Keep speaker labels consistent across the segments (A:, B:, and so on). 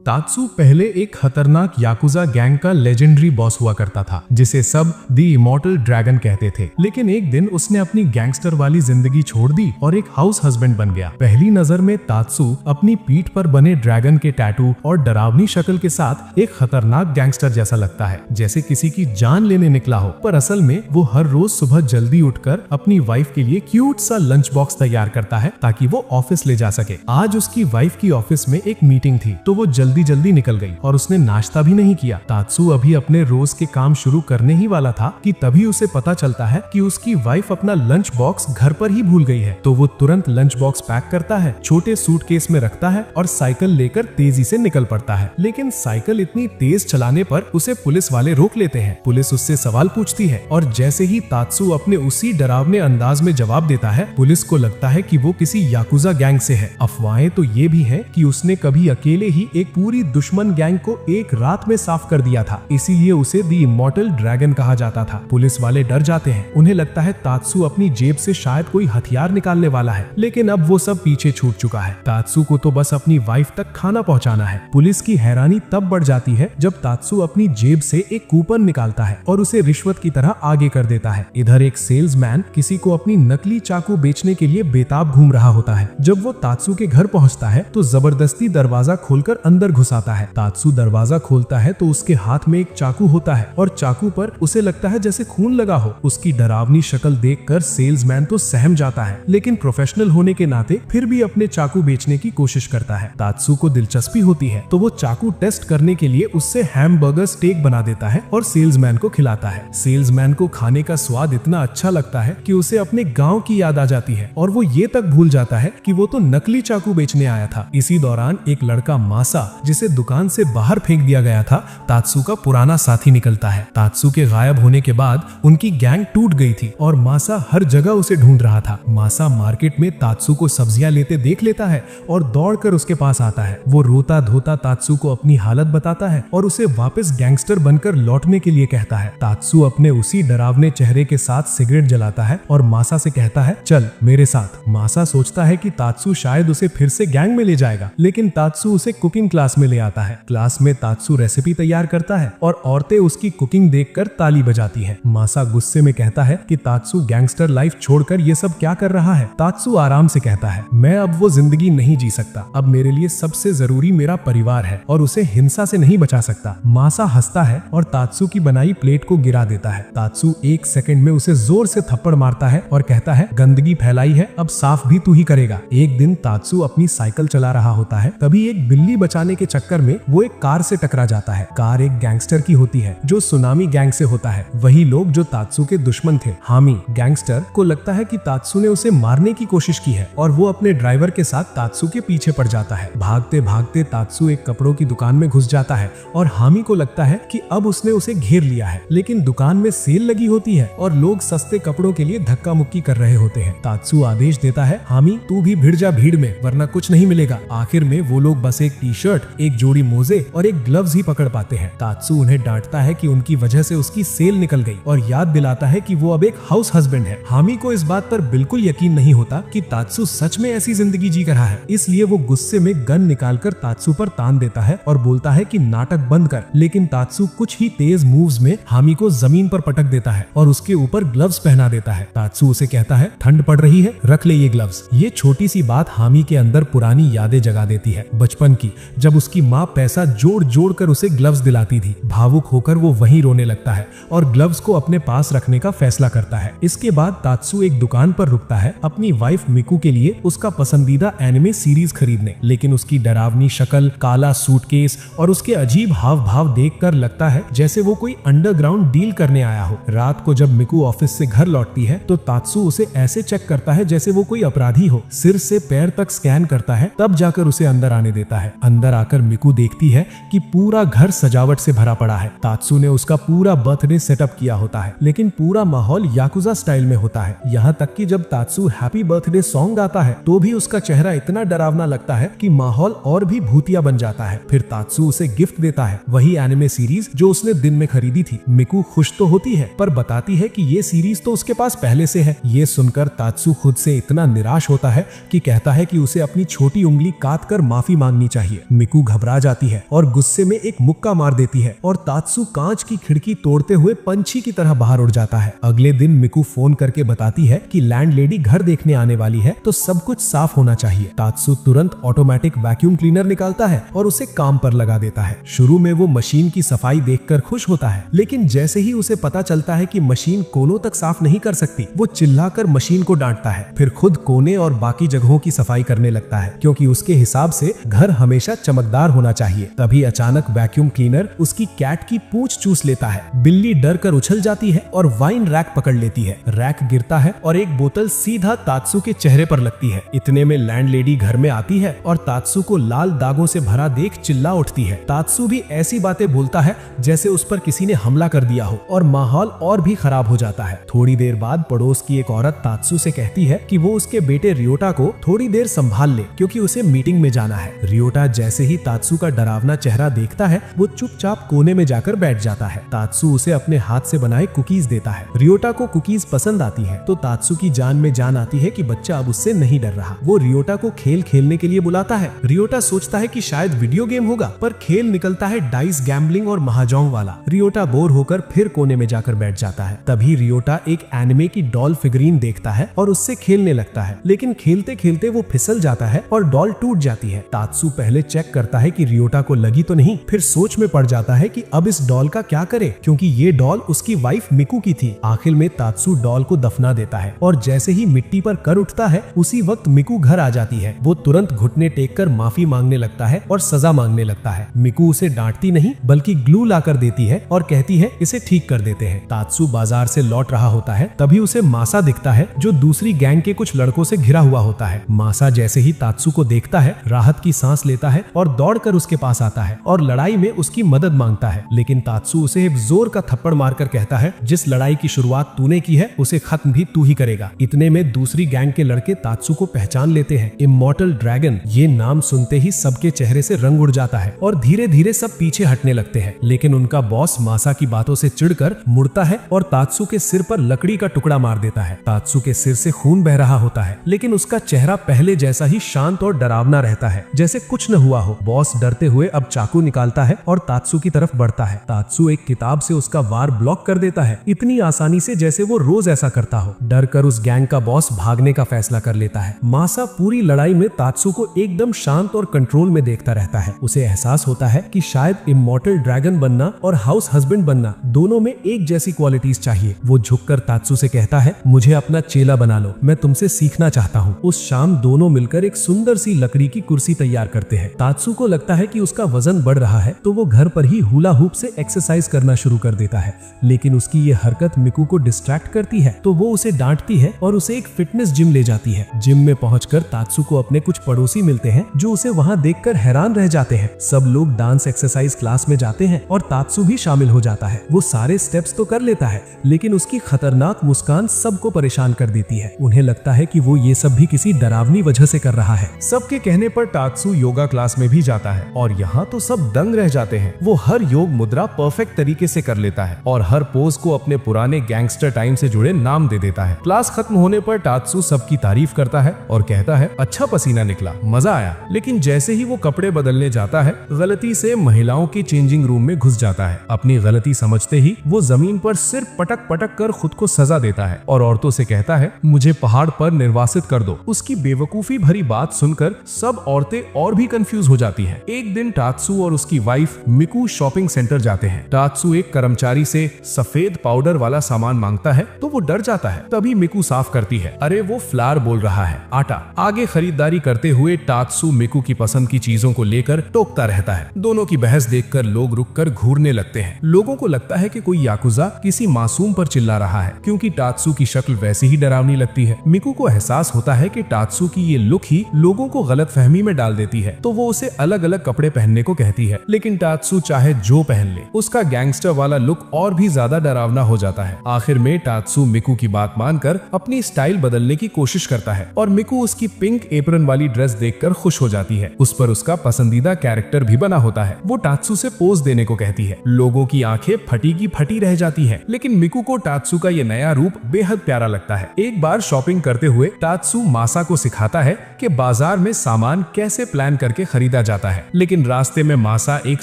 A: तात्सू पहले एक खतरनाक याकुजा गैंग का लेजेंडरी बॉस हुआ करता था, जिसे सब द इमॉर्टल ड्रैगन कहते थे। लेकिन एक दिन उसने अपनी गैंगस्टर वाली जिंदगी छोड़ दी और एक हाउस हस्बैंड बन गया। पहली नजर में तात्सू अपनी पीठ पर बने ड्रैगन के टैटू और डरावनी शक्ल के साथ एक खतरनाक गैंगस्टर जैसा लगता है, जैसे किसी की जान लेने निकला हो। पर असल में वो हर रोज सुबह जल्दी उठकर अपनी वाइफ के लिए क्यूट सा लंच बॉक्स तैयार करता है ताकि वो ऑफिस ले जा सके। आज उसकी वाइफ की ऑफिस में एक मीटिंग थी, तो वो जल्दी निकल गई और उसने नाश्ता भी नहीं किया। तात्सू अभी अपने रोज के काम शुरू करने ही वाला था कि तभी उसे पता चलता है कि उसकी वाइफ अपना लंच बॉक्स घर पर ही भूल गई है। तो वो तुरंत लंच बॉक्स पैक करता है, छोटे सूटकेस में रखता है और साइकिल लेकर तेजी से निकल पड़ता है। लेकिन साइकिल इतनी तेज चलाने पर उसे पुलिस वाले रोक लेते हैं। पुलिस उससे सवाल पूछती है और जैसे ही तात्सू अपने उसी डरावने अंदाज में जवाब देता है, पुलिस को लगता है कि वो किसी याकुजा गैंग से है। अफवाहें तो ये भी है कि उसने कभी अकेले ही एक पूरी दुश्मन गैंग को एक रात में साफ कर दिया था, इसीलिए उसे द इमॉर्टल ड्रैगन कहा जाता था। पुलिस वाले डर जाते हैं, उन्हें लगता है तात्सू अपनी जेब से शायद कोई हथियार निकालने वाला है। लेकिन अब वो सब पीछे छूट चुका है। तात्सू को तो बस अपनी वाइफ तक खाना पहुंचाना है। पुलिस की हैरानी तब बढ़ जाती है जब तात्सू अपनी जेब से एक कूपन निकालता है और उसे रिश्वत की तरह आगे कर देता है। इधर एक सेल्समैन किसी को अपनी नकली चाकू बेचने के लिए बेताब घूम रहा होता है। जब वो तात्सू के घर पहुंचता है तो जबरदस्ती दरवाजा खोलकर अंदर घुसाता है। तात्सू दरवाजा खोलता है तो उसके हाथ में एक चाकू होता है और चाकू पर उसे लगता है जैसे खून लगा हो। उसकी डरावनी शक्ल देखकर सेल्समैन तो सहम जाता है, लेकिन प्रोफेशनल होने के नाते फिर भी अपने चाकू बेचने की कोशिश करता है। तात्सू को दिलचस्पी होती है तो वो चाकू टेस्ट करने के लिए उससे हैमबर्गर स्टेक बना देता है और सेल्समैन को खिलाता है। सेल्समैन को खाने का स्वाद इतना अच्छा लगता है कि उसे अपने गाँव की याद आ जाती है और वो ये तक भूल जाता है कि वो तो नकली चाकू बेचने आया था। इसी दौरान एक लड़का मासा, जिसे दुकान से बाहर फेंक दिया गया था, तात्सू का पुराना साथी निकलता है। तात्सू के गायब होने के बाद उनकी गैंग टूट गई थी और मासा हर जगह उसे ढूंढ रहा था। मासा मार्केट में तात्सू को सब्जियां लेते देख लेता है और दौड़कर उसके पास आता है। वो रोता धोता तात्सू को अपनी हालत बताता है और उसे वापस गैंगस्टर बनकर लौटने के लिए कहता है। तात्सू अपने उसी डरावने चेहरे के साथ सिगरेट जलाता है और मासा से कहता है, चल मेरे साथ। मासा सोचता है कि तात्सू शायद उसे फिर से गैंग में ले जाएगा, लेकिन तात्सू उसे कुकिंग क्लास में ले आता है। क्लास में तात्सू रेसिपी तैयार करता है और औरतें उसकी कुकिंग देखकर ताली बजाती हैं। मासा गुस्से में कहता है कि तात्सू गैंगस्टर लाइफ छोड़कर ये सब क्या कर रहा है। तात्सू आराम से कहता है, मैं अब वो जिंदगी नहीं जी सकता। अब मेरे लिए सबसे जरूरी मेरा परिवार है और उसे हिंसा से नहीं बचा सकता। मासा हंसता है और तात्सू की बनाई प्लेट को गिरा देता है। तात्सू एक सेकंड में उसे जोर से थप्पड़ मारता है और कहता है, गंदगी फैलाई है, अब साफ भी तू ही करेगा। एक दिन तात्सू अपनी साइकिल चला रहा होता है, तभी एक बिल्ली बचाने के चक्कर में वो एक कार से टकरा जाता है। कार एक गैंगस्टर की होती है जो सुनामी गैंग से होता है, वही लोग जो तात्सू के दुश्मन थे। हामी गैंगस्टर को लगता है कि तात्सू ने उसे मारने की कोशिश की है और वो अपने ड्राइवर के साथ तात्सू के पीछे पड़ जाता है। भागते भागते तात्सू एक कपड़ों की दुकान में घुस जाता है और हामी को लगता है कि अब उसने उसे घेर लिया है, लेकिन दुकान में सेल लगी होती है और लोग सस्ते कपड़ों के लिए धक्का मुक्की कर रहे होते हैं। तात्सू आदेश देता है, हामी तू भी भिड़ जा भीड़ में, वरना कुछ नहीं मिलेगा। आखिर में वो लोग बस एक टी शर्ट, एक जोड़ी मोजे और एक ग्लव्स ही पकड़ पाते हैं। तात्सू उन्हें डांटता है कि उनकी वजह से उसकी सेल निकल गई और याद दिलाता है कि वो अब एक हाउस हस्बैंड है। हामी को इस बात पर बिल्कुल यकीन नहीं होता कि तात्सू सच में ऐसी जिंदगी जी रहा है, इसलिए वो गुस्से में गन निकालकर तात्सू पर तान देता है और बोलता है कि नाटक बंद कर। लेकिन तात्सू कुछ ही तेज मूव्स में हामी को जमीन पर पटक देता है और उसके ऊपर ग्लव्स पहना देता है। तात्सू उसे कहता है, ठंड पड़ रही है, रख ले ये ग्लव्स। ये छोटी सी बात हामी के अंदर पुरानी यादें जगा देती है, बचपन की, जब उसकी माँ पैसा जोड़ जोड़ कर उसे ग्लव्स दिलाती थी। भावुक होकर वो वहीं रोने लगता है और ग्लव्स को अपने पास रखने का फैसला करता है। इसके बाद तात्सू एक दुकान पर रुकता है अपनी वाइफ मिकू के लिए उसका पसंदीदा एनिमे सीरीज खरीदने, लेकिन उसकी डरावनी शक्ल, काला सूटकेस और उसके अजीब हाव भाव देखकर लगता है जैसे वो कोई अंडरग्राउंड डील करने आया हो। रात को जब मिकू ऑफिस से घर लौटती है तो तात्सू उसे ऐसे चेक करता है जैसे वो कोई अपराधी हो, सिर से पैर तक स्कैन करता है, तब जाकर उसे अंदर आने देता है। अंदर आकर मिकू देखती है कि पूरा घर सजावट से भरा पड़ा है। तात्सू ने उसका पूरा बर्थडे सेटअप किया होता है, लेकिन पूरा माहौल याकुजा स्टाइल में होता है। यहाँ तक कि जब तात्सू हैप्पी बर्थडे सॉन्ग गाता है तो भी उसका चेहरा इतना डरावना लगता है कि माहौल और भी भूतिया बन जाता है। फिर तात्सू उसे गिफ्ट देता है, वही एनिमे सीरीज जो उसने दिन में खरीदी थी। मिकू खुश तो होती है पर बताती है कि ये सीरीज तो उसके पास पहले से है। ये सुनकर तात्सू खुद से इतना निराश होता है कि कहता है कि उसे अपनी छोटी उंगली काट कर माफी मांगनी चाहिए। मिकू
B: मिकू घबरा जाती है और गुस्से में एक मुक्का मार देती है और तात्सु कांच की खिड़की तोड़ते हुए पंछी की तरह बाहर उड़ जाता है। अगले दिन मिकू फोन करके बताती है कि लैंडलेडी घर देखने आने वाली है तो सब कुछ साफ होना चाहिए। तात्सु तुरंत ऑटोमेटिक वैक्यूम क्लीनर निकालता है और उसे काम पर लगा देता है। शुरू में वो मशीन की सफाई देखकर खुश होता है, लेकिन जैसे ही उसे पता चलता है कि मशीन कोनों तक साफ नहीं कर सकती, वो चिल्लाकर मशीन को डांटता है। फिर खुद कोने और बाकी जगहों की सफाई करने लगता है, क्योंकि उसके हिसाब से घर हमेशा चमकदार होना चाहिए। तभी अचानक वैक्यूम क्लीनर उसकी कैट की पूंछ चूस लेता है। बिल्ली डर कर उछल जाती है और वाइन रैक पकड़ लेती है। रैक गिरता है और एक बोतल सीधा तात्सु के चेहरे पर लगती है। इतने में लैंडलेडी घर में आती है और तात्सु को लाल दागों से भरा देख चिल्ला उठती है। तात्सु भी ऐसी बातें बोलता है जैसे उस पर किसी ने हमला कर दिया हो और माहौल और भी खराब हो जाता है। थोड़ी देर बाद पड़ोस की एक औरत तात्सु से कहती है कि वो उसके बेटे रियोटा को थोड़ी देर संभाल ले, क्योंकि उसे मीटिंग में जाना है। रियोटा जैसे ही तात्सु का डरावना चेहरा देखता है, वो चुपचाप कोने में जाकर बैठ जाता है। तात्सु उसे अपने हाथ से बनाए कुकीज देता है। रियोटा को कुकीज पसंद आती है तो तात्सु की जान में जान आती है कि बच्चा अब उससे नहीं डर रहा। वो रियोटा को खेल खेलने के लिए बुलाता है। रियोटा सोचता है कि शायद वीडियो गेम होगा, पर खेल निकलता है डाइस गैम्बलिंग और महाजोंग वाला। रियोटा बोर होकर फिर कोने में जाकर बैठ जाता है। तभी रियोटा एक एनिमे की डॉल फिगरीन देखता है और उससे खेलने लगता है, लेकिन खेलते खेलते वो फिसल जाता है और डॉल टूट जाती है। तात्सु पहले चेक करता है कि रियोटा को लगी तो नहीं, फिर सोच में पड़ जाता है कि अब इस डॉल का क्या करे, क्योंकि ये डॉल उसकी वाइफ मिकू की थी। आखिर में तात्सु डॉल को दफना देता है और जैसे ही मिट्टी पर कर उठता है, उसी वक्त मिकू घर आ जाती है। वो तुरंत घुटने टेक कर माफी मांगने लगता है और सजा मांगने लगता है। मिकू उसे डांटती नहीं बल्कि ग्लू ला कर देती है और कहती है इसे ठीक कर देते हैं। तात्सु बाजार से लौट रहा होता है, तभी उसे मासा दिखता है जो दूसरी गैंग के कुछ लड़कों से घिरा हुआ होता है। मासा जैसे ही तात्सु को देखता है, राहत की सांस लेता है और दौड़कर उसके पास आता है और लड़ाई में उसकी मदद मांगता है। लेकिन तात्सु उसे एक जोर का थप्पड़ मारकर कहता है, जिस लड़ाई की शुरुआत तूने की है उसे खत्म भी तू ही करेगा। इतने में दूसरी गैंग के लड़के तात्सु को पहचान लेते हैं। इमॉर्टल ड्रैगन, ये नाम सुनते ही सबके चेहरे से रंग उड़ जाता है और धीरे धीरे सब पीछे हटने लगते हैं। लेकिन उनका बॉस मासा की बातों से चिढ़कर मुड़ता है और तात्सु के सिर पर लकड़ी का टुकड़ा मार देता है। तात्सु के सिर से खून बह रहा होता है, लेकिन उसका चेहरा पहले जैसा ही शांत और डरावना रहता है, जैसे कुछ न हुआ हो। बॉस डरते हुए अब चाकू निकालता है और तात्सु की तरफ बढ़ता है। तात्सु एक किताब से उसका वार ब्लॉक कर देता है, इतनी आसानी से जैसे वो रोज ऐसा करता हो। डर कर उस गैंग का बॉस भागने का फैसला कर लेता है। मासा पूरी लड़ाई में तात्सु को एकदम शांत और कंट्रोल में देखता रहता है। उसे एहसास होता है कि शायद इमॉर्टल ड्रैगन बनना और हाउस हस्बैंड बनना दोनों में एक जैसी क्वालिटीज चाहिए। वो झुककर तात्सु से कहता है, मुझे अपना चेला बना लो, मैं तुमसे सीखना चाहता हूँ। उस शाम दोनों मिलकर एक सुंदर सी लकड़ी की कुर्सी तैयार करते हैं। तात्सु को लगता है कि उसका वजन बढ़ रहा है, तो वो घर पर ही हुला हुप से एक्सरसाइज करना शुरू कर देता है। लेकिन उसकी ये हरकत मिकू को डिस्ट्रैक्ट करती है, तो वो उसे डांटती है और उसे एक फिटनेस जिम ले जाती है। जिम में पहुंचकर तात्सु को अपने कुछ पड़ोसी मिलते हैं जो उसे वहां देखकर हैरान रह जाते हैं। सब लोग डांस एक्सरसाइज क्लास में जाते हैं और तात्सु भी शामिल हो जाता है। वो सारे स्टेप्स तो कर लेता है, लेकिन उसकी खतरनाक मुस्कान सबको परेशान कर देती है। उन्हें लगता है कि वो ये सब भी किसी डरावनी वजह से कर रहा है।
A: सबके कहने पर तात्सु योगा क्लास में भी जाता है और यहाँ तो सब दंग रह जाते हैं। वो हर योग मुद्रा परफेक्ट तरीके से कर लेता है और हर पोज को अपने पुराने गैंगस्टर टाइम से जुड़े नाम दे देता है। क्लास खत्म होने पर तात्सु सबकी तारीफ करता है और कहता है, अच्छा पसीना निकला, मजा आया। लेकिन जैसे ही वो कपड़े बदलने जाता है, गलती से महिलाओं की चेंजिंग रूम में घुस जाता है। अपनी गलती समझते ही वो जमीन पर सिर पटक पटक कर खुद को सजा देता है और औरतों से कहता है, मुझे पहाड़ पर निर्वासित कर दो। उसकी बेवकूफी भरी बात सुनकर सब औरतें और भी कंफ्यूज हो जाती हैं। एक दिन तात्सु और उसकी वाइफ मिकू शॉपिंग सेंटर जाते हैं। तात्सु एक कर्मचारी से सफेद पाउडर वाला सामान मांगता है तो वो डर जाता है। तभी मिकू साफ करती है, अरे वो फ्लार बोल रहा है, आटा। आगे खरीदारी करते हुए तात्सु मिकू की पसंद की चीजों को लेकर टोकता रहता है। दोनों की बहस देखकर लोग रुककर घूरने लगते हैं। लोगों को लगता है कि कोई याकुजा किसी मासूम पर चिल्ला रहा है, क्योंकि तात्सु की शक्ल वैसी ही डरावनी लगती है। मिकू को एहसास होता है कि तात्सु की ये लुक ही लोगों को गलतफहमी में डाल देती है, तो वो उसे अलग अलग कपड़े पहनने को कहती है। लेकिन तात्सु चाहे जो पहन ले, उसका गैंगस्टर वाला लुक और भी ज्यादा डरावना हो जाता है। आखिर में तात्सु मिकू की बात मानकर अपनी स्टाइल बदलने की कोशिश करता है और मिकू उसकी पिंक एप्रन वाली ड्रेस देखकर खुश हो जाती है। उस पर उसका पसंदीदा कैरेक्टर भी बना होता है। वो तात्सु से पोज देने को कहती है। लोगों की आंखें फटी की फटी रह जाती हैं, लेकिन मिकू को तात्सु का ये नया रूप बेहद प्यारा लगता है। एक बार शॉपिंग करते हुए तात्सु मासा को सिखाता है कि बाजार में सामान कैसे प्लान करके खरीदा जाता है, लेकिन रास्ते में मासा एक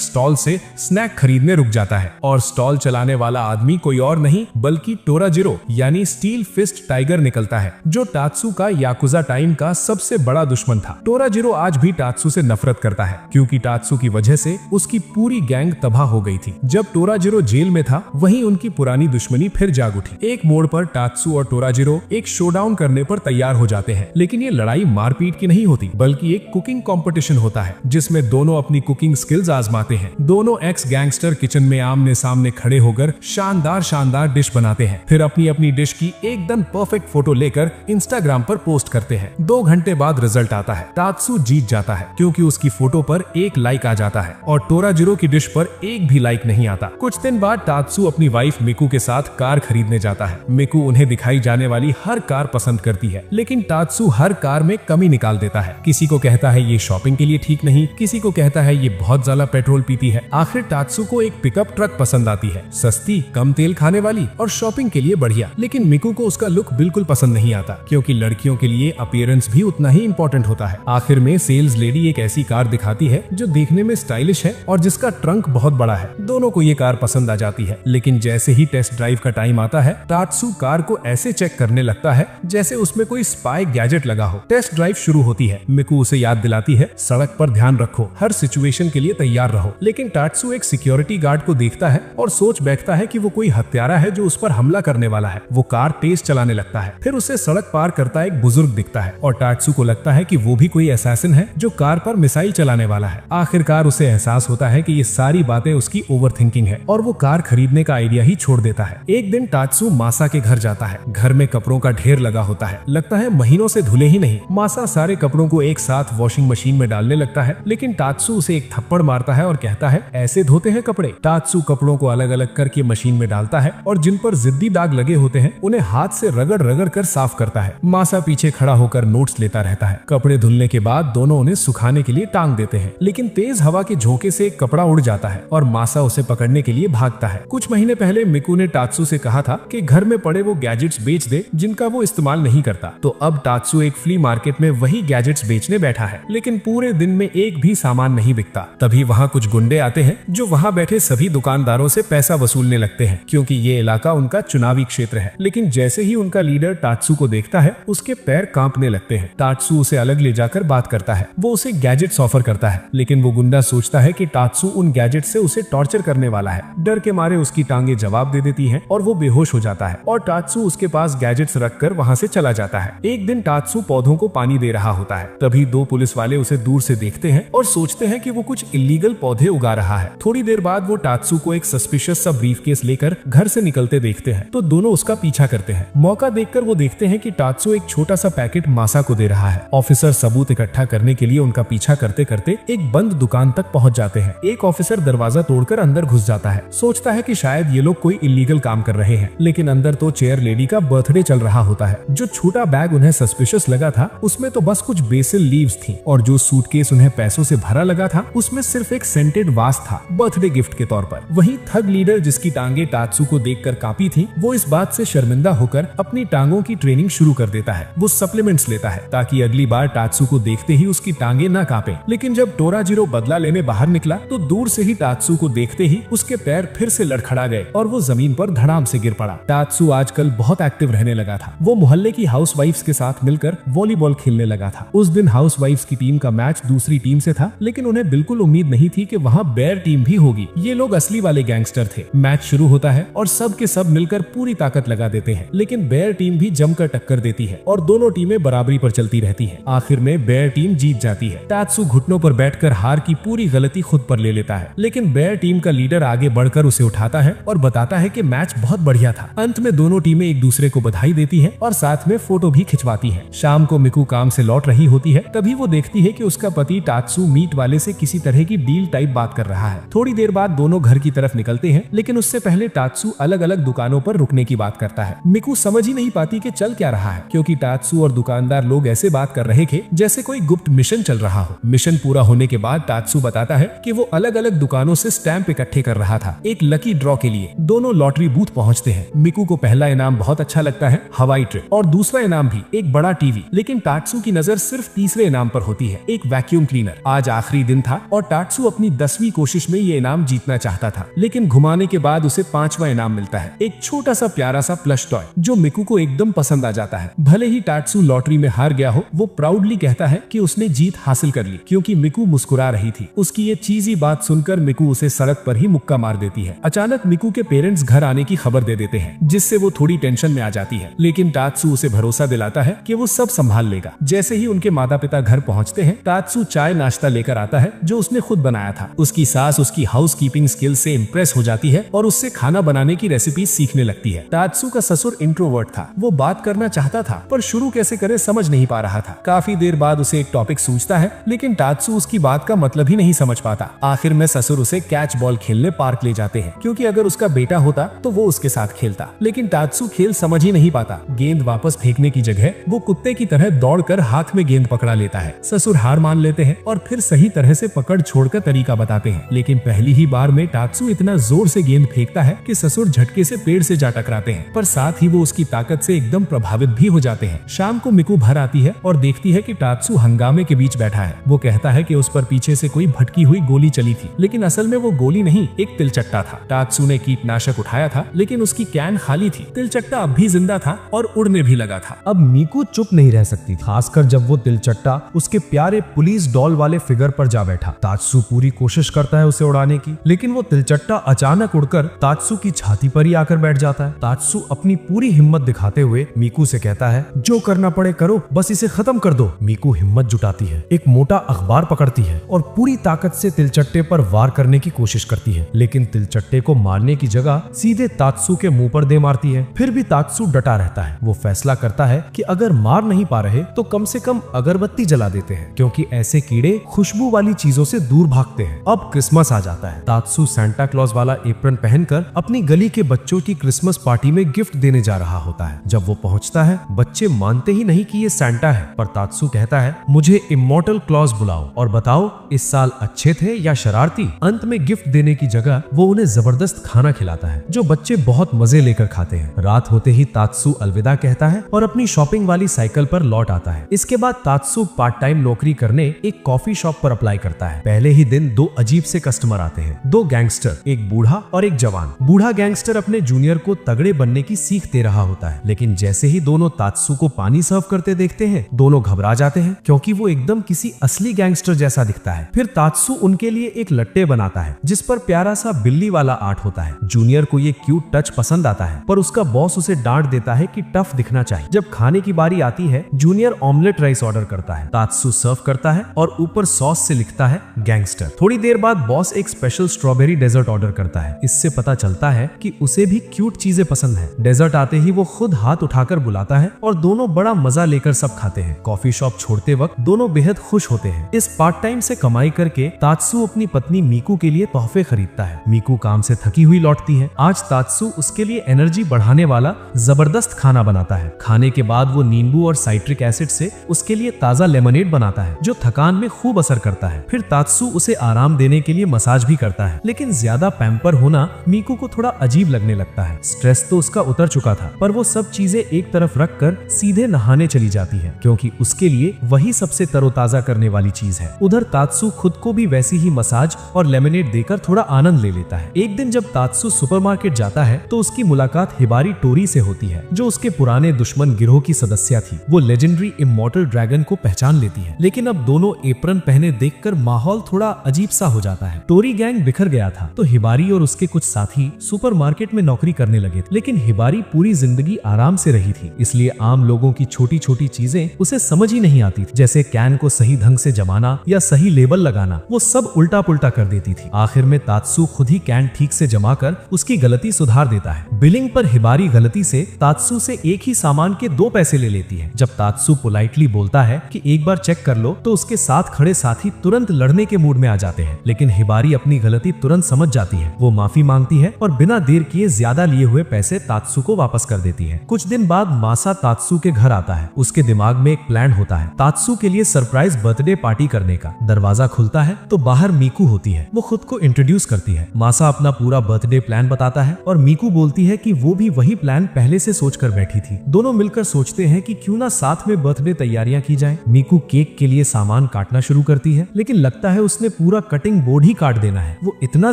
A: स्टॉल से स्नैक खरीदने रुक जाता है और स्टॉल चलाने वाला आदमी कोई और नहीं बल्कि टोराजिरो यानी स्टील फिस्ट टाइगर निकलता है, जो टात्सु का याकुजा टाइम का सबसे बड़ा दुश्मन था। टोराजिरो आज भी टात्सु से नफरत करता है क्योंकि टात्सु की वजह से उसकी पूरी गैंग तबाह हो गई थी। जब टोराजिरो जेल में था वहीं उनकी पुरानी दुश्मनी फिर जाग उठी। एक मोड़ पर टात्सु और टोराजिरो एक शोडाउन करने पर तैयार हो जाते हैं, लेकिन ये लड़ाई मारपीट की नहीं होती बल्कि एक कुकिंग कंपटीशन होता है जिसमें दोनों अपनी कुकिंग स्किल्स आजमाते हैं। दोनों एक्स गैंगस्टर किचन में आमने सामने खड़े होकर शानदार डिश बनाते हैं, फिर अपनी अपनी डिश की एकदम परफेक्ट फोटो लेकर इंस्टाग्राम पर पोस्ट करते हैं। 2 घंटे बाद रिजल्ट आता है। टात्सु जीत जाता है क्योंकि उसकी फोटो पर 1 लाइक आ जाता है और टोराजिरो की डिश पर 1 भी लाइक नहीं आता। कुछ दिन बाद टात्सु अपनी वाइफ मिकू के साथ कार खरीदने जाता है। मिकू उन्हें दिखाई जाने वाली हर कार पसंद करती है, लेकिन टात्सु हर कार में कमी निकाल देता है। किसी को कहता है ये शॉपिंग के लिए ठीक नहीं, किसी को कहता है ये बहुत ज्यादा पेट्रोल पीती है। आखिर टात्सु को एक पिकअप ट्रक पसंद आती है, सस्ती, कम तेल खाने वाली और शॉपिंग के लिए बढ़िया। लेकिन मिकू को उसका लुक बिल्कुल पसंद नहीं आता क्योंकि लड़कियों के लिए अपीयरेंस भी उतना ही इम्पोर्टेंट होता है। आखिर में सेल्स लेडी एक ऐसी कार दिखाती है जो देखने में स्टाइलिश है और जिसका ट्रंक बहुत बड़ा है। दोनों को ये कार पसंद आ जाती है, लेकिन जैसे ही टेस्ट ड्राइव का टाइम आता है टात्सु कार को ऐसे चेक करने लगता है जैसे उसमें कोई स्पाई गैजेट लगा हो। टेस्ट ड्राइव शुरू होती है। मिकू उसे याद दिलाती है सड़क पर ध्यान रखो, हर सिचुएशन के लिए तैयार रहो। लेकिन टात्सु एक सिक्योरिटी गार्ड को देखता है और सोच बैठता है कि वो कोई हत्यारा है जो उस पर हमला करने वाला है। वो कार तेज चलाने लगता है। फिर उसे सड़क पार करता एक बुजुर्ग दिखता है और टात्सु को लगता है कि वो भी कोई असैसिन है जो कार पर मिसाइल चलाने वाला है। आखिरकार उसे एहसास होता है कि ये सारी बातें उसकी ओवरथिंकिंग है और वो कार खरीदने का आइडिया ही छोड़ देता है। एक दिन टात्सु मासा के घर जाता है। घर में कपड़ों का ढेर लगा होता है, लगता है महीनों से धुले ही नहीं। मासा सारे कपड़ों को एक साथ वॉशिंग मशीन में डालने लगता है, लेकिन टात्सु उसे एक थप्पड़ मारता है और कहता है ऐसे धोते हैं कपड़े। टात्सु कपड़ों को अलग अलग करके मशीन में डालता है और जिन पर जिद्दी दाग लगे होते हैं उन्हें हाथ से रगड़ रगड़ कर साफ करता है। मासा पीछे खड़ा होकर नोट्स लेता रहता है। कपड़े धुलने के बाद दोनों उन्हें सुखाने के लिए टांग देते हैं, लेकिन तेज हवा के झोंके से एक कपड़ा उड़ जाता है और मासा उसे पकड़ने के लिए भागता है। कुछ महीने पहले मिकू ने टात्सु से कहा था कि घर में पड़े वो गैजेट्स बेच दे जिनका वो इस्तेमाल नहीं करता, तो अब टात्सु एक फ्ली मार्केट में वही गैजेट्स बेचने बैठा है, लेकिन पूरे दिन में एक भी सामान नहीं बिकता। तभी वहाँ कुछ गुंडे आते हैं जो वहाँ बैठे सभी दुकानदारों से पैसा वसूलने लगते हैं क्योंकि ये इलाका उनका चुनावी क्षेत्र है। लेकिन जैसे ही उनका लीडर टात्सु को देखता है उसके पैर कांपने लगते हैं। टात्सु उसे अलग ले जाकर बात करता है। वो उसे गैजेट्स ऑफर करता है, लेकिन वो गुंडा सोचता है कि टात्सु उन गैजेट से उसे टॉर्चर करने वाला है। डर के मारे उसकी टांगे जवाब दे देती हैं और वो बेहोश हो जाता है और टात्सु उसके पास गैजेट्स रखकर वहाँ से चला जाता है। एक दिन टात्सु पौधों को पानी दे रहा होता है, तभी 2 पुलिस वाले उसे दूर से देखते हैं और सोचते हैं कि वो कुछ इलीगल पौधे उगा रहा है। थोड़ी देर बाद वो टात्सु को एक सस्पिशियस सा ब्रीफकेस लेकर घर से निकलते देखते हैं, तो दोनों उसका पीछा करते हैं। मौका देखकर वो देखते हैं कि टात्सु एक छोटा सा पैकेट मासा को दे रहा है। ऑफिसर सबूत इकट्ठा करने के लिए उनका पीछा करते करते एक बंद दुकान तक पहुंच जाते हैं। एक ऑफिसर दरवाजा तोड़कर अंदर घुस जाता है, सोचता है कि शायद ये लोग कोई इलीगल काम कर रहे हैं, लेकिन अंदर तो चेयर लेडी का बर्थडे चल रहा होता है। जो छोटा बैग उन्हें सस्पिशियस लगा था उसमें तो बस कुछ बेसिल लीव्स थी और जो सूटकेस उन्हें पैसों से भरा लगा था उसमें सिर्फ एक सेंटेड वास था बर्थडे गिफ्ट के तौर पर। वहीं थग लीडर जिसकी टांगे टात्सु को देखकर कांपी थी, वो इस बात से शर्मिंदा होकर अपनी टांगों की ट्रेनिंग शुरू कर देता है। वो सप्लीमेंट्स लेता है ताकि अगली बार टात्सु को देखते ही उसकी टांगे न कांपे। लेकिन जब टोराजिरो बदला लेने बाहर निकला तो दूर से ही टात्सु को देखते ही उसके पैर फिर से लड़खड़ा गए और वो जमीन पर धड़ाम से गिर पड़ा। टात्सु आजकल बहुत एक्टिव रहने लगा था। वो मोहल्ले की हाउसवाइफ्स के साथ मिलकर वॉलीबॉल खेलने लगा था। उस दिन हाउसवाइफ्स की टीम का मैच दूसरी टीम से था, लेकिन उन्हें बिल्कुल उम्मीद नहीं थी कि वहाँ बेयर टीम भी होगी। ये लोग असली वाले गैंगस्टर थे। मैच शुरू होता है और सब के सब मिलकर पूरी ताकत लगा देते हैं, लेकिन बेयर टीम भी जमकर टक्कर देती है और दोनों टीमें बराबरी पर चलती रहती हैं। आखिर में बेयर टीम जीत जाती है। टात्सु घुटनों पर बैठकर हार की पूरी गलती खुद पर ले लेता है, लेकिन बेयर टीम का लीडर आगे बढ़कर उसे उठाता है और बताता है कि मैच बहुत बढ़िया था। अंत में दोनों टीमें एक दूसरे को बधाई देती हैं और साथ में फोटो भी खिंचवाती हैं। शाम को मिकू काम से लौट रही होती है, तभी वो देखती है कि उसका पति टात्सु मीट वाले से किसी तरह की डील टाइप बात कर रहा है। थोड़ी देर बाद दोनों घर की तरफ निकलते हैं, लेकिन उससे पहले टात्सु अलग अलग दुकानों पर रुकने की बात करता है। मिकू समझ ही नहीं पाती कि चल क्या रहा है, क्योंकि टात्सु और दुकानदार लोग ऐसे बात कर रहे थे जैसे कोई गुप्त मिशन चल रहा हो। मिशन पूरा होने के बाद टात्सु बताता है कि वो अलग अलग दुकानों से स्टैंप इकट्ठे कर रहा था एक लकी ड्रॉ के लिए। दोनों लॉटरी बूथ पहुंचते हैं। मिकू को पहला इनाम बहुत अच्छा लगता है, हवाई ट्रिप, और दूसरा इनाम भी एक बड़ा टीवी। लेकिन टात्सु की नजर सिर्फ तीसरे इनाम पर होती है, एक वैक्यूम क्लीनर।
B: डिनर। आज आखिरी दिन था और टात्सू अपनी 10वीं कोशिश में ये इनाम जीतना चाहता था, लेकिन घुमाने के बाद उसे 5वां इनाम मिलता है, एक छोटा सा प्यारा सा प्लश टॉय जो मिकू को एकदम पसंद आ जाता है। भले ही टात्सू लॉटरी में हार गया हो, वो प्राउडली कहता है कि उसने जीत हासिल कर ली, क्योंकि मिकू मुस्कुरा रही थी। उसकी ये चीजी बात सुनकर मिकू उसे सड़क पर ही मुक्का मार देती है। अचानक मिकू के पेरेंट्स घर आने की खबर दे देते हैं, जिससे वो थोड़ी टेंशन में आ जाती है, लेकिन टात्सू उसे भरोसा दिलाता है कि वो सब संभाल लेगा। जैसे ही उनके माता पिता घर पहुंचते हैं, टात्सू चाय नाश्ता लेकर आता है जो उसने खुद बनाया था। उसकी सास उसकी हाउस कीपिंग स्किल से इम्प्रेस हो जाती है और उससे खाना बनाने की रेसिपी सीखने लगती है। टात्सू का ससुर इंट्रोवर्ट था, वो बात करना चाहता था पर शुरू कैसे करे समझ नहीं पा रहा था। काफी देर बाद उसे एक टॉपिक सूझता है, लेकिन टात्सू उसकी बात का मतलब ही नहीं समझ पाता। आखिर में ससुर उसे कैच बॉल खेलने पार्क ले जाते हैं, क्योंकि अगर उसका बेटा होता तो वो उसके साथ खेलता, लेकिन टात्सू खेल समझ ही नहीं पाता। गेंद वापस फेंकने की जगह वो कुत्ते की तरह दौड़कर हाथ में गेंद पकड़ा लेता है। ससुर हार मान लेते हैं और फिर सही तरह से पकड़ छोड़कर तरीका बताते हैं, लेकिन पहली ही बार में टात्सू इतना जोर से गेंद फेंकता है कि ससुर झटके से पेड़ से जा टकराते हैं, पर साथ ही वो उसकी ताकत से एकदम प्रभावित भी हो जाते हैं। शाम को मिकू घर आती है और देखती है कि टात्सू हंगामे के बीच बैठा है। वो कहता है कि उस पर पीछे से कोई भटकी हुई गोली चली थी, लेकिन असल में वो गोली नहीं, एक तिलचट्टा था। टात्सू ने कीटनाशक उठाया था, लेकिन उसकी कैन खाली थी। तिलचट्टा अब भी जिंदा था और उड़ने भी लगा था।
C: अब मीकू चुप नहीं रह सकती, खासकर जब वो तिलचट्टा उसके प्यारे पुलिस डॉल वाले फिगर पर जा बैठा। तात्सू पूरी कोशिश करता है उसे उड़ाने की, लेकिन वो तिलचट्टा अचानक उड़कर तात्सू की छाती पर ही आकर बैठ जाता है। तात्सू अपनी पूरी हिम्मत दिखाते हुए मीकू से कहता है, जो करना पड़े करो, बस इसे खत्म कर दो। मीकू हिम्मत जुटाती है, एक मोटा अखबार पकड़ती है और पूरी ताकत से तिलचट्टे पर वार करने की कोशिश करती है, लेकिन तिलचट्टे को मारने की जगह सीधे तात्सू के मुंह पर दे मारती है। फिर भी तात्सू डटा रहता है। वो फैसला करता है कि अगर मार नहीं पा रहे तो कम से कम अगरबत्ती जला देते हैं, क्योंकि ऐसे कीड़े खुशबू वाली चीजों से दूर भागते हैं। अब क्रिसमस आ जाता है। तात्सू सांता क्लॉज वाला एप्रन पहनकर अपनी गली के बच्चों की क्रिसमस पार्टी में गिफ्ट देने जा रहा होता है। जब वो पहुंचता है, बच्चे मानते ही नहीं कि ये सांता है, पर तात्सू कहता है, मुझे इमॉर्टल क्लॉज बुलाओ और बताओ इस साल अच्छे थे या शरारती। अंत में गिफ्ट देने की जगह वो उन्हें जबरदस्त खाना खिलाता है, जो बच्चे बहुत मजे लेकर खाते हैं। रात होते ही तात्सू अलविदा कहता है और अपनी शॉपिंग वाली साइकिल पर लौट आता है। इसके बाद तात्सू पार्ट टाइम नौकरी करने एक कॉफी शॉप पर अप्लाई करता है। पहले ही दिन दो अजीब से कस्टमर आते हैं, दो गैंगस्टर, एक बूढ़ा और एक जवान। बूढ़ा गैंगस्टर अपने जूनियर को तगड़े बनने की सीख दे रहा होता है, लेकिन जैसे ही दोनों तात्सू को पानी सर्व करते देखते हैं, दोनों घबरा जाते हैं, क्योंकि वो एकदम किसी असली गैंगस्टर जैसा दिखता है। फिर तात्सू उनके लिए एक लट्टे बनाता है, जिस पर प्यारा सा बिल्ली वाला आर्ट होता है। जूनियर को ये क्यूट टच पसंद आता है, पर उसका बॉस उसे डांट देता है कि टफ दिखना चाहिए। जब खाने की बारी आती है, जूनियर ऑमलेट राइस ऑर्डर करता है। तात्सू सर्व करता है और ऊपर सॉस से लिखता है गैंगस्टर। थोड़ी देर बाद बॉस एक स्पेशल स्ट्रॉबेरी डेजर्ट ऑर्डर करता है। इससे पता चलता है कि उसे भी क्यूट चीजें पसंद है। डेजर्ट आते ही वो खुद हाथ उठाकर बुलाता है और दोनों बड़ा मजा लेकर सब खाते हैं। कॉफी शॉप छोड़ते वक्त दोनों बेहद खुश होते हैं। इस पार्ट टाइम से कमाई करके तात्सू अपनी पत्नी मीकू के लिए तोहफे खरीदता है। मीकू काम से थकी हुई लौटती है। आज तात्सू उसके लिए एनर्जी बढ़ाने वाला जबरदस्त खाना बनाता है। खाने के बाद वो नींबू और साइट्रिक एसिड से उसके लिए ताजा लेमनेड बनाता है, जो थकान में खूब असर करता है। फिर तात्सू उसे आराम देने के लिए मसाज भी करता है, लेकिन ज्यादा पैम्पर होना मीकू को थोड़ा अजीब लगने लगता है। स्ट्रेस तो उसका उतर चुका था, पर वो सब चीजें एक तरफ रखकर सीधे नहाने चली जाती है, क्योंकि उसके लिए वही सबसे तरोताजा करने वाली चीज है। उधर तात्सू खुद को भी वैसी ही मसाज और लेमनेड देकर थोड़ा आनंद ले लेता है। एक दिन जब तात्सू सुपरमार्केट जाता है तो उसकी मुलाकात हिबारी टोरी से होती है, जो उसके पुराने दुश्मन गिरोह की सदस्य थी। वो लेजेंडरी इमॉर्टल ड्रैगन को पहचान लेती है, लेकिन अब दोनों एप्रन पहने देखकर माहौल थोड़ा अजीब सा हो जाता है। टोरी गैंग बिखर गया था, तो हिबारी और उसके कुछ साथी सुपरमार्केट में नौकरी करने लगे थे, लेकिन हिबारी पूरी जिंदगी आराम से रही थी, इसलिए आम लोगों की छोटी छोटी चीजें उसे समझ ही नहीं आती थी, जैसे कैन को सही ढंग से जमाना या सही लेबल लगाना। वो सब उल्टा पुल्टा कर देती थी। आखिर में तात्सू खुद ही कैन ठीक से जमा कर उसकी गलती सुधार देता है। बिलिंग पर हिबारी गलती से तात्सू से एक ही सामान के 2 पैसे ले लेती है। जब तात्सू पोलाइटली बोलता है कि एक बार चेक कर लो, तो उसके साथ खड़े साथी तुरंत लड़ने के मूड में आ जाते हैं, लेकिन हिबारी अपनी गलती तुरंत समझ जाती है। वो माफी मांगती है और बिना देर किए ज्यादा लिए हुए पैसे तात्सू को वापस कर देती है। कुछ दिन बाद मासा तात्सू के घर आता है। उसके दिमाग में एक प्लान होता है, तात्सू के लिए सरप्राइज बर्थडे पार्टी करने का। दरवाजा खुलता है तो बाहर मीकू होती है। वो खुद को इंट्रोड्यूस करती है। मासा अपना पूरा बर्थडे प्लान बताता है और मीकू बोलती है कि वो भी वही प्लान पहले से सोच कर बैठी थी। दोनों मिलकर सोचते हैं कि क्यों ना साथ में बर्थडे तैयारियां की जाएं। मीकू केक के लिए सामान काटने काटना शुरू करती है, लेकिन लगता है उसने पूरा कटिंग बोर्ड ही काट देना है। वो इतना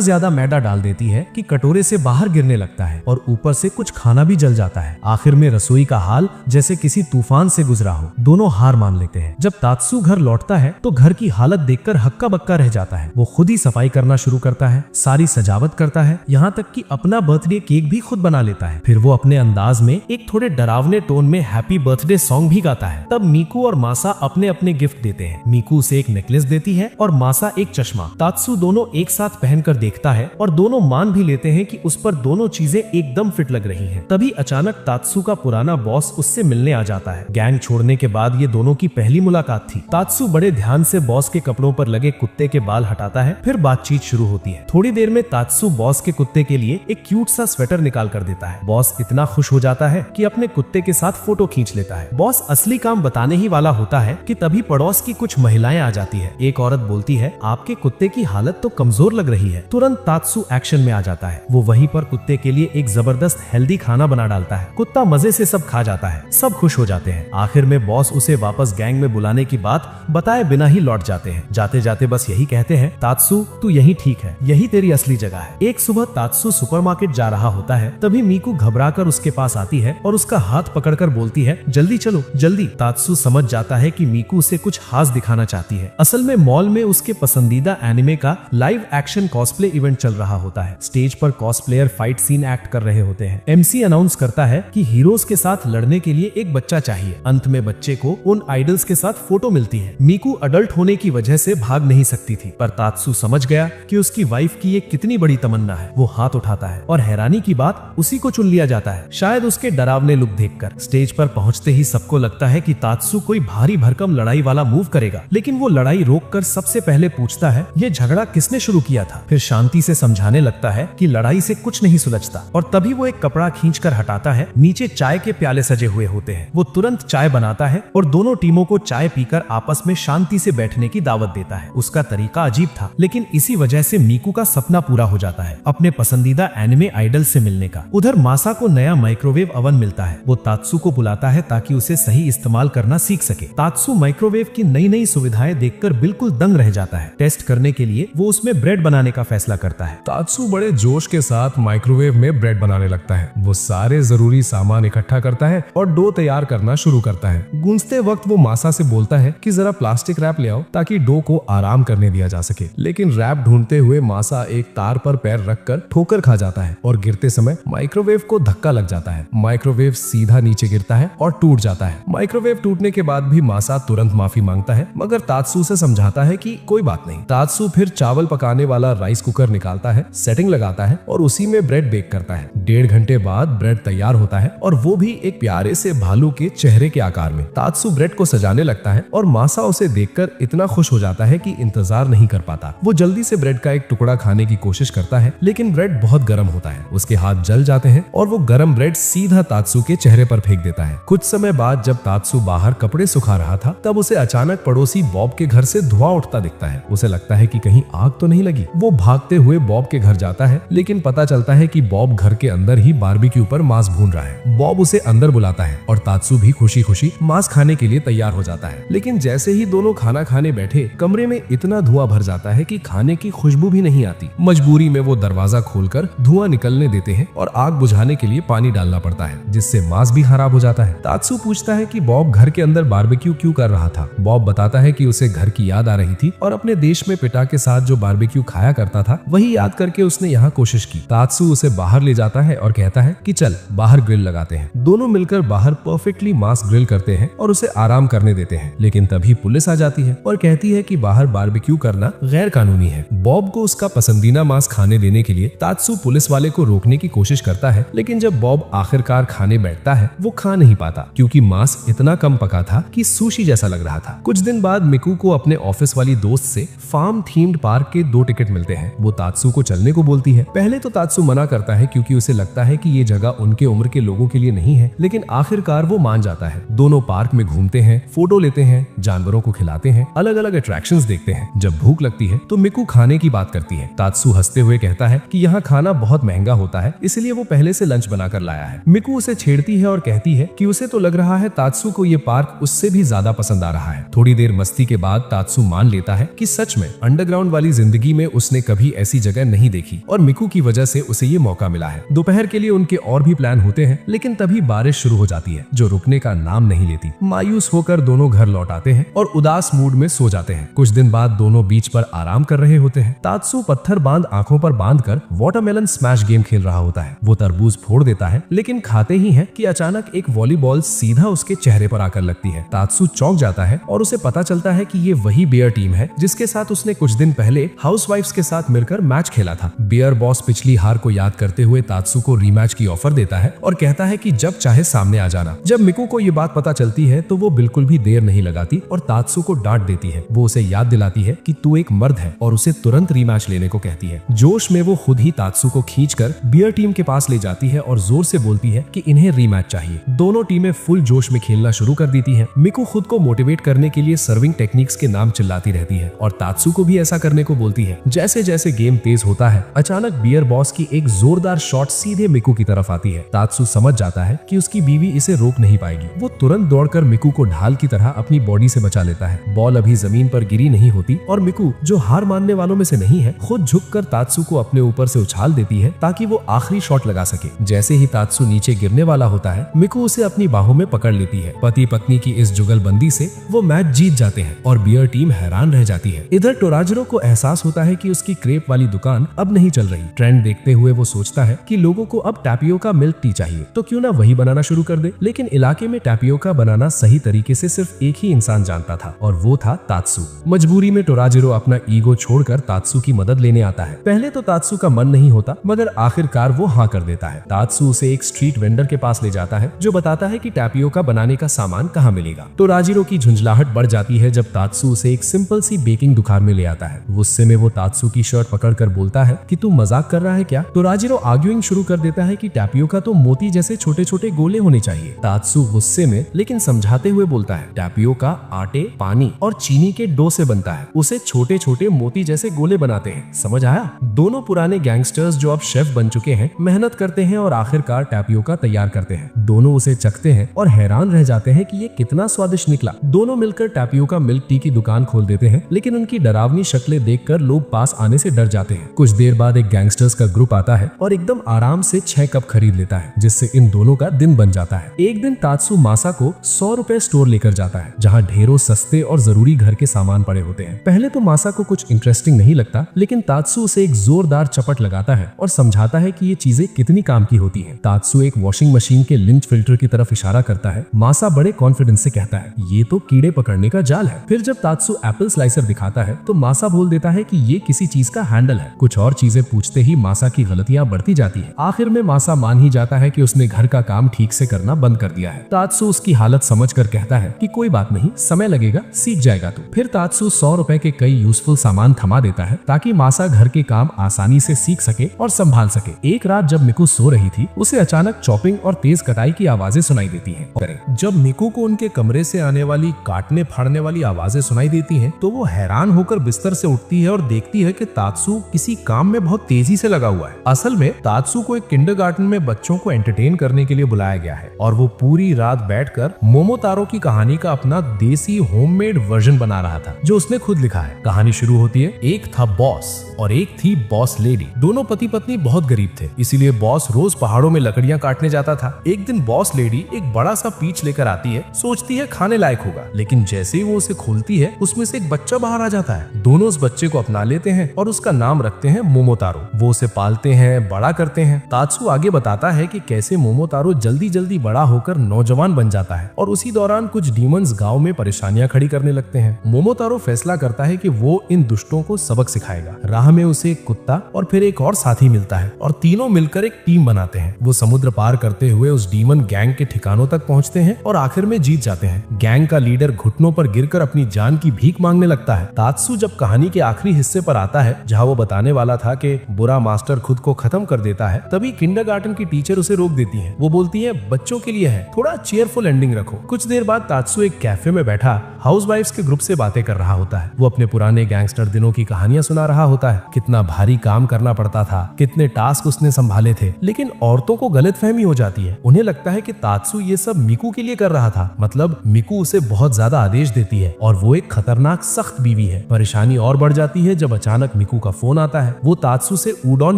C: ज्यादा मैदा डाल देती है कि कटोरे से बाहर गिरने लगता है और ऊपर से कुछ खाना भी जल जाता है। आखिर में रसोई का हाल जैसे किसी तूफान से गुजरा हो। दोनों हार मान लेते हैं। जब तात्सु घर लौटता है तो घर की हालत देखकर हक्का बक्का रह जाता है। वो खुद ही सफाई करना शुरू करता है, सारी सजावट करता है, यहाँ तक कि अपना बर्थडे केक भी खुद बना लेता है। फिर वो अपने अंदाज में एक थोड़े डरावने टोन में हैप्पी बर्थडे सॉन्ग भी गाता है। तब मीकू और मासा अपने अपने गिफ्ट देते हैं। मीकू उसे एक नेकलेस देती है और मासा एक चश्मा। तात्सु दोनों एक साथ पहनकर देखता है और दोनों मान भी लेते हैं कि उस पर दोनों चीजें एकदम फिट लग रही हैं। तभी अचानक तात्सु का पुराना बॉस उससे मिलने आ जाता है। गैंग छोड़ने के बाद ये दोनों की पहली मुलाकात थी। तात्सु बड़े ध्यान से बॉस के कपड़ों पर लगे कुत्ते के बाल हटाता है। फिर बातचीत शुरू होती है। थोड़ी देर में तात्सु बॉस के कुत्ते के लिए एक क्यूट सा स्वेटर निकाल कर देता है। बॉस इतना खुश हो जाता है कि अपने कुत्ते के साथ फोटो खींच लेता है। बॉस असली काम बताने ही वाला होता है कि तभी पड़ोस की कुछ महिलाएं आ जाती है। एक औरत बोलती है, आपके कुत्ते की हालत तो कमजोर लग रही है। तुरंत तात्सु एक्शन में आ जाता है। वो वहीं पर कुत्ते के लिए एक जबरदस्त हेल्दी खाना बना डालता है। कुत्ता मजे से सब खा जाता है। सब खुश हो जाते हैं। आखिर में बॉस उसे वापस गैंग में बुलाने की बात बताए बिना ही लौट जाते हैं। जाते जाते बस यही कहते हैं, तात्सु तू यही ठीक है, यही तेरी असली जगह है। एक सुबह तात्सु सुपरमार्केट जा रहा होता है। तभी मीकू घबराकर उसके पास आती है और उसका हाथ पकड़कर बोलती है, जल्दी चलो जल्दी। तात्सु समझ जाता है कि मीकू उसे कुछ खास दिखाना चाहती है। असल में मॉल में उसके पसंदीदा एनिमे का लाइव एक्शन कॉस्प्ले इवेंट चल रहा होता है। स्टेज पर कॉस्प्लेयर फाइट सीन एक्ट कर रहे होते हैं। एमसी अनाउंस करता है कि हीरोज के साथ लड़ने के लिए एक बच्चा चाहिए। अंत में बच्चे को उन आइडल्स के साथ फोटो मिलती है। मीकू अडल्ट होने की वजह से भाग नहीं सकती थी, पर तात्सु समझ गया कि उसकी वाइफ की ये कितनी बड़ी तमन्ना है। वो हाथ उठाता है और हैरानी की बात, उसी को चुन लिया जाता है, शायद उसके डरावने लुक देखकर। स्टेज पर पहुंचते ही सबको लगता है कि तात्सु कोई भारी भरकम लड़ाई वाला मूव करेगा, लेकिन वो लड़ाई रोककर सबसे पहले पूछता है, ये झगड़ा किसने शुरू किया था। फिर शांति से समझाने लगता है कि लड़ाई से कुछ नहीं सुलझता। और तभी वो एक कपड़ा खींचकर हटाता है। नीचे चाय के प्याले सजे हुए होते हैं। वो तुरंत चाय बनाता है और दोनों टीमों को चाय पीकर आपस में शांति से बैठने की दावत देता है। उसका तरीका अजीब था, लेकिन इसी वजह से मीकू का सपना पूरा हो जाता है, अपने पसंदीदा एनिमे आइडल से मिलने का। उधर मासा को नया माइक्रोवेव ओवन मिलता है। वो तात्सु को बुलाता है ताकि उसे सही इस्तेमाल करना सीख सके। तात्सु माइक्रोवेव की नई नई सुविधाएं देखकर बिल्कुल दंग रह जाता है। टेस्ट करने के लिए वो उसमें ब्रेड बनाने का फैसला करता है।
A: तात्सु बड़े जोश के साथ माइक्रोवेव में ब्रेड बनाने लगता है। वो सारे जरूरी सामान इकट्ठा करता है और डो तैयार करना शुरू करता है। गूंजते वक्त वो मासा से बोलता है कि जरा प्लास्टिक रैप ले आओ ताकि डो को आराम करने दिया जा सके। लेकिन रैप ढूंढते हुए मासा एक तार पर पैर रखकर ठोकर खा जाता है और गिरते समय माइक्रोवेव को धक्का लग जाता है। माइक्रोवेव सीधा नीचे गिरता है और टूट जाता है। माइक्रोवेव टूटने के बाद भी मासा तुरंत माफी मांगता है, मगर तात्सु से समझाता है कि कोई बात नहीं। तात्सु फिर चावल पकाने वाला राइस कुकर निकालता है, सेटिंग लगाता है और उसी में ब्रेड बेक करता है। 1.5 घंटे बाद ब्रेड तैयार होता है और वो भी एक प्यारे से भालू के चेहरे के आकार में। तात्सु ब्रेड को सजाने लगता है और मासा उसे देखकर इतना खुश हो जाता है कि इंतजार नहीं कर पाता। वो जल्दी से ब्रेड का एक टुकड़ा खाने की कोशिश करता है, लेकिन ब्रेड बहुत गर्म होता है। उसके हाथ जल जाते हैं और वो गर्म ब्रेड सीधा तात्सु के चेहरे पर फेंक देता है। कुछ समय बाद जब तात्सु बाहर कपड़े सुखा रहा था, तब उसे अचानक पड़ोसी बॉब के घर से धुआं उठता दिखता है। उसे लगता है कि कहीं आग तो नहीं लगी। वो भागते हुए बॉब के घर जाता है, लेकिन पता चलता है कि बॉब घर के अंदर ही बारबेक्यू पर मांस भून रहा है। बॉब उसे अंदर बुलाता है और तात्सु भी खुशी खुशी मांस खाने के लिए तैयार हो जाता है। लेकिन जैसे ही दोनों खाना खाने बैठे, कमरे में इतना धुआं भर जाता है कि खाने की खुशबू भी नहीं आती। मजबूरी में वो दरवाजा खोलकर धुआं निकलने देते हैं और आग बुझाने के लिए पानी डालना पड़ता है, जिससे मांस भी खराब हो जाता है। तात्सु पूछता है कि बॉब घर के अंदर बारबेक्यू क्यों कर रहा था। बॉब बताता है कि उसे घर की याद आ रही थी और अपने देश में पिता के साथ जो बारबेक्यू खाया करता था, वही याद करके उसने यहाँ कोशिश की। तात्सु उसे बाहर ले जाता है और कहता है कि चल बाहर ग्रिल लगाते हैं। दोनों मिलकर बाहर परफेक्टली मांस ग्रिल करते हैं और उसे आराम करने देते हैं। लेकिन तभी पुलिस आ जाती है और कहती है कि बाहर बारबेक्यू करना गैर कानूनी है। बॉब को उसका पसंदीदा मांस खाने देने के लिए तात्सु पुलिस वाले को रोकने की कोशिश करता है, लेकिन जब बॉब आखिरकार खाने बैठता है, वो खा नहीं पाता क्योंकि मांस इतना कम पका था कि सुशी जैसा लग रहा था। कुछ दिन बाद मिकू को अपने ऑफिस वाली दोस्त से फार्म थीम्ड पार्क के 2 टिकट मिलते हैं। वो तात्सु को चलने को बोलती है। पहले तो तात्सु मना करता है क्योंकि उसे लगता है कि ये जगह उनके उम्र के लोगों के लिए नहीं है, लेकिन आखिरकार वो मान जाता है। दोनों पार्क में घूमते हैं, फोटो लेते हैं, जानवरों को खिलाते हैं, अलग अलग अट्रैक्शंस देखते हैं। जब भूख लगती है तो मिकू खाने की बात करती है। तात्सु हंसते हुए कहता है कि यहाँ खाना बहुत महंगा होता है, इसलिए वो पहले से लंच बनाकर लाया है। मिकू उसे छेड़ती है और कहती है कि उसे तो लग रहा है तात्सु को ये पार्क उससे भी ज्यादा पसंद आ रहा है। थोड़ी देर मस्ती
B: के बाद तात्सु मान लेता है कि सच में अंडरग्राउंड वाली जिंदगी में उसने कभी ऐसी जगह नहीं देखी और मिकू की वजह से उसे ये मौका मिला है। दोपहर के लिए उनके और भी प्लान होते हैं, लेकिन तभी बारिश शुरू हो जाती है जो रुकने का नाम नहीं लेती। मायूस होकर दोनों घर लौट आते हैं और उदास मूड में सो जाते हैं। कुछ दिन बाद दोनों बीच पर आराम कर रहे होते हैं। तात्सु पत्थर बांध आंखों पर बांधकर वाटरमेलन स्मैश गेम खेल रहा होता है। वो तरबूज फोड़ देता है, लेकिन खाते ही है कि अचानक एक वॉलीबॉल सीधा उसके चेहरे पर आकर लगती है। तात्सु चौंक जाता है और उसे पता चलता है कि ये वही बियर टीम है जिसके साथ उसने कुछ दिन पहले हाउसवाइफ्स के साथ मिलकर मैच खेला था। बियर बॉस पिछली हार को याद करते हुए तात्सु को रीमैच की ऑफर देता है और कहता है कि जब चाहे सामने आ जाना। जब मिकू को ये बात पता चलती है तो वो बिल्कुल भी देर नहीं लगाती और तात्सु को डांट देती है। वो उसे याद दिलाती है कि तू एक मर्द है और उसे तुरंत रीमैच लेने को कहती है। जोश में वो खुद ही तात्सु को खींचकर बियर टीम के पास ले जाती है और जोर से बोलती है कि इन्हें रीमैच चाहिए। दोनों टीमें फुल जोश में खेलना शुरू कर देती हैं। मिकू खुद को मोटिवेट करने के लिए सर्विंग टेक्निक्स के नाम चिल्लाती रहती है और तात्सु को भी ऐसा करने को बोलती है। जैसे जैसे गेम तेज होता है, अचानक बियर बॉस की एक जोरदार शॉट सीधे मिकू की तरफ आती है। तात्सु समझ जाता है कि उसकी बीवी इसे रोक नहीं पाएगी। वो तुरंत दौड़कर मिकू को ढाल की तरह अपनी बॉडी से बचा लेता है। बॉल अभी जमीन पर गिरी नहीं होती और मिकू, जो हार मानने वालों में से नहीं है, खुद झुककर तात्सु को अपने ऊपर से उछाल देती है ताकि वो आखिरी शॉट लगा सके। जैसे ही तात्सु नीचे गिरने वाला होता है, मिकू उसे अपनी बाहों में पकड़ लेती है। पति पत्नी की इस जुगलबंदी से वो मैच जीत जाते हैं और बियर टीम हैरान रह जाती है। इधर टोराजिरो को एहसास होता है कि उसकी क्रेप वाली दुकान अब नहीं चल रही। ट्रेंड देखते हुए वो सोचता है कि लोगों को अब टैपियोका मिल्क टी चाहिए, तो क्यों ना वही बनाना शुरू कर दे। लेकिन इलाके में टैपियोका बनाना सही तरीके से सिर्फ एक ही इंसान जानता था और वो था तात्सु। मजबूरी में टोराजिरो अपना ईगो छोड़कर तात्सु की मदद लेने आता है। पहले तो तात्सु का मन नहीं होता, मगर आखिरकार वो हाँ कर देता है। तात्सु उसे एक स्ट्रीट वेंडर के पास ले जाता है जो बताता है कि टैपियोका बनाने का सामान कहाँ मिलेगा। टोराजिरो की झुंझलाहट बढ़ जाती है जब तात्सु उसे एक सिंपल सी बेकिंग दुकान में ले आता है। गुस्से में वो तात्सु की शर्ट पकड़कर बोलता है कि तू मजाक कर रहा है क्या। टोराजिरो आर्ग्यूइंग शुरू कर देता है कि टैपियोका तो मोती जैसे छोटे छोटे गोले होने चाहिए। तात्सु गुस्से में लेकिन समझाते हुए बोलता है, टैपियोका आटे, पानी और चीनी के डो से बनता है, उसे छोटे छोटे मोती जैसे गोले बनाते हैं। समझ आया? दोनों पुराने गैंगस्टर्स जो अब शेफ बन चुके हैं मेहनत करते हैं और आखिरकार टैपियोका तैयार करते हैं। दोनों उसे चखते हैं और हैरान रह जाते हैं कि ये कितना स्वादिष्ट निकला। दोनों मिलकर टैपियोका मिल्क टी की दुकान खोल देते हैं, लेकिन उनकी डरावनी शक्लें देखकर लोग पास आने से डर जाते हैं। कुछ देर बाद एक गैंगस्टर्स का ग्रुप आता है और एकदम आराम से 6 कप खरीद लेता है, जिससे इन दोनों का दिन बन जाता है। एक दिन तात्सु मासा को 100 रुपए स्टोर लेकर जाता है, जहाँ ढेरों सस्ते और जरूरी घर के सामान पड़े होते हैं। पहले तो मासा को कुछ इंटरेस्टिंग नहीं लगता, लेकिन तात्सु उसे एक जोरदार चपट लगाता है और समझाता है कि ये चीजें कितनी काम की होती हैं। तात्सु एक वॉशिंग मशीन के लिंच फिल्टर की तरफ इशारा करता है। मासा बड़े कॉन्फिडेंस से कहता है, ये तो कीड़े पकड़ने का जाल है। फिर जब तात्सु एप्पल स्लाइसर दिखाता है तो मासा बोल देता है कि ये किसी चीज का हैंडल है। कुछ और चीजें पूछते ही मासा की गलतियां बढ़ती जाती है। आखिर में मासा मान ही जाता है कि उसने घर का काम ठीक से करना बंद कर दिया है। तात्सु उसकी हालत समझकर कहता है कि कोई बात नहीं, समय लगेगा, सीख जाएगा तू। फिर तात्सु 100 रुपए के कई यूजफुल सामान थमा देता है ताकि मासा घर के काम आसानी से सीख सके और संभाल सके। एक रात जब मिकू सो रही थी, उसे अचानक चॉपिंग और तेज कटाई की आवाजें सुनाई देती हैं। जब मिकू को उनके कमरे से आने वाली काटने फाड़ने वाली आवाजें सुनाई देती हैं, तो वो हैरान होकर बिस्तर से उठती है और देखती है कि तात्सु किसी काम में बहुत तेजी से लगा हुआ है। असल में तात्सु को एक किंडरगार्टन में बच्चों को एंटरटेन करने के लिए बुलाया गया है और वो पूरी रात बैठकर मोमोतारो की कहानी का अपना देसी होममेड वर्जन बना रहा था, जो उसने खुद लिखा है। कहानी शुरू होती है, एक था बॉस और एक थी बॉस लेडी। दोनों पति पत्नी बहुत गरीब थे, इसीलिए बॉस रोज पहाड़ों में लकड़ियां काटने जाता था। एक दिन बॉस लेडी एक बड़ा सा पीच लेकर आती है, सोचती है खाने लायक होगा, लेकिन जैसे ही वो उसे खोलती है उसमें से एक बच्चा बाहर आ जाता है। दोनों उस बच्चे को अपना लेते हैं और उसका नाम रखते हैं मोमोतारो। वो उसे पालते हैं, बड़ा करते हैं। तात्सु आगे बताता है कि कैसे मोमोतारो जल्दी जल्दी बड़ा होकर नौजवान बन जाता है और उसी दौरान कुछ डीमंस गांव में परेशानियां खड़ी करने लगते हैं। मोमोतारो फैसला करता है कि वो इन दुष्टों को सबक सिखाएगा। राह में उसे एक कुत्ता और फिर एक और साथी मिलता है और तीनों मिलकर एक टीम बनाते हैं। वो समुद्र पार करते हुए उस डीमन गैंग के ठिकानों तक पहुंचते हैं और आखिर में जीत जाते हैं। गैंग का लीडर घुटनों पर गिरकर अपनी जान की भीख मांगने लगता है। तात्सु जब कहानी के आखिरी हिस्से पर आता है, जहाँ वो बताने वाला था कि बुरा मास्टर खुद को खत्म कर देता है, तभी किंडरगार्टन की टीचर उसे रोक देती है। वो बोलती है, बच्चों के लिए है, थोड़ा चीयरफुल एंडिंग रखो। कुछ देर बाद तात्सु एक कैफे में बैठा हाउसवाइफ्स के ग्रुप से बातें कर रहा होता है। वो अपने पुराने गैंगस्टर दिनों की कहानियां सुना रहा होता है, कितना भारी काम करना पड़ता था, कितने टास्क उसने संभाले थे। लेकिन औरतों को गलतफहमी हो जाती है। उन्हें लगता है कि तात्सु ये सब मिकू के लिए कर रहा था, मतलब मिकू उसे बहुत ज्यादा आदेश देती है।
C: और वो एक खतरनाक सख्त बीवी है। परेशानी और बढ़ जाती है जब अचानक मिकू का फोन आता है। वो तात्सू से उडॉन